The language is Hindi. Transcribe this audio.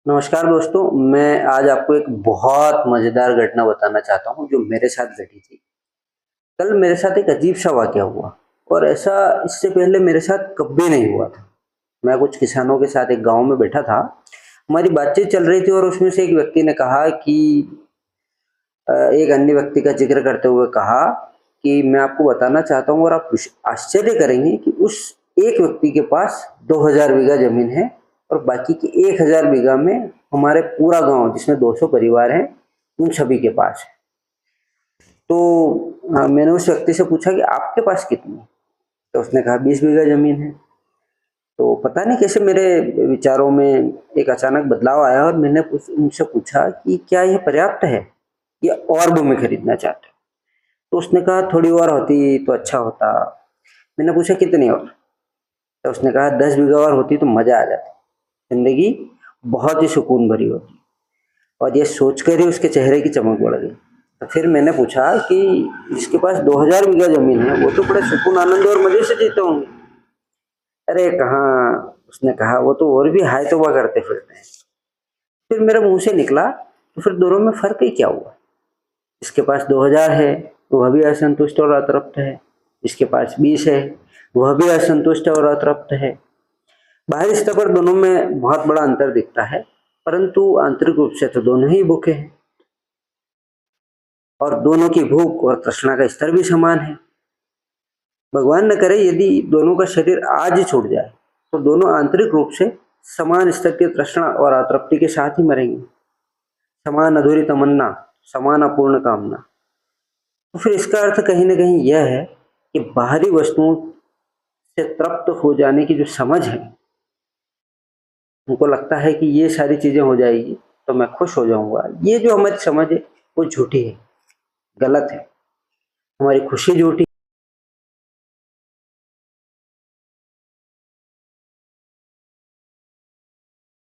नमस्कार दोस्तों, मैं आज आपको एक बहुत मज़ेदार घटना बताना चाहता हूँ जो मेरे साथ घटी थी। कल मेरे साथ एक अजीब-सा वाक़या हुआ और ऐसा इससे पहले मेरे साथ कभी नहीं हुआ था। मैं कुछ किसानों के साथ एक गाँव में बैठा था। हमारी बातचीत चल रही थी और उसमें से एक व्यक्ति ने कहा कि एक अन्य व्यक्ति का ज़िक्र करते हुए कहा कि मैं आपको बताना चाहता हूँ और आप आश्चर्य करेंगे कि उस एक व्यक्ति के पास 2000 बीघा ज़मीन है और बाकी की 1000 बीघा में हमारे पूरा गाँव जिसमें 200 परिवार हैं, उन सभी के पास है। तो मैंने उस व्यक्ति से पूछा कि आपके पास कितनी है? तो उसने कहा 20 बीघा ज़मीन है। तो पता नहीं कैसे मेरे विचारों में एक अचानक बदलाव आया और मैंने उनसे पूछा कि क्या यह पर्याप्त है या और भूमि खरीदना चाहते हो? तो उसने कहा थोड़ी और होती तो अच्छा होता। मैंने पूछा कितनी और? तो उसने कहा 10 बीघा और होती तो मजा आ जाता, जिंदगी बहुत ही सुकून भरी होती। और ये सोचकर ही उसके चेहरे की चमक बढ़ गई। तो फिर मैंने पूछा कि जिसके पास 2000 बीघा जमीन है वो तो बड़े सुकून आनंद और मजे से जीते होंगे। अरे कहाँ, उसने कहा वो तो और भी हाय तौबा करते फिरते हैं। फिर मेरे मुंह से निकला तो फिर दोनों में फर्क ही क्या हुआ? जिसके पास 2000 है वह भी असंतुष्ट और अतृप्त है, जिसके पास 20 है वह भी असंतुष्ट और अतृप्त है। बाहरी स्तर पर दोनों में बहुत बड़ा अंतर दिखता है, परंतु आंतरिक रूप से तो दोनों ही भूखे हैं और दोनों की भूख और तृष्णा का स्तर भी समान है। भगवान न करे यदि दोनों का शरीर आज ही छूट जाए तो दोनों आंतरिक रूप से समान स्तर की तृष्णा और अतृप्ति के साथ ही मरेंगे। समान अधूरी तमन्ना, समान अपूर्ण कामना। तो फिर इसका अर्थ कहीं ना कहीं यह है कि बाहरी वस्तुओं से तृप्त हो जाने की जो समझ है, उनको लगता है कि ये सारी चीजें हो जाएगी तो मैं खुश हो जाऊंगा, ये जो हमारी समझ है वो झूठी है, गलत है। हमारी खुशी झूठी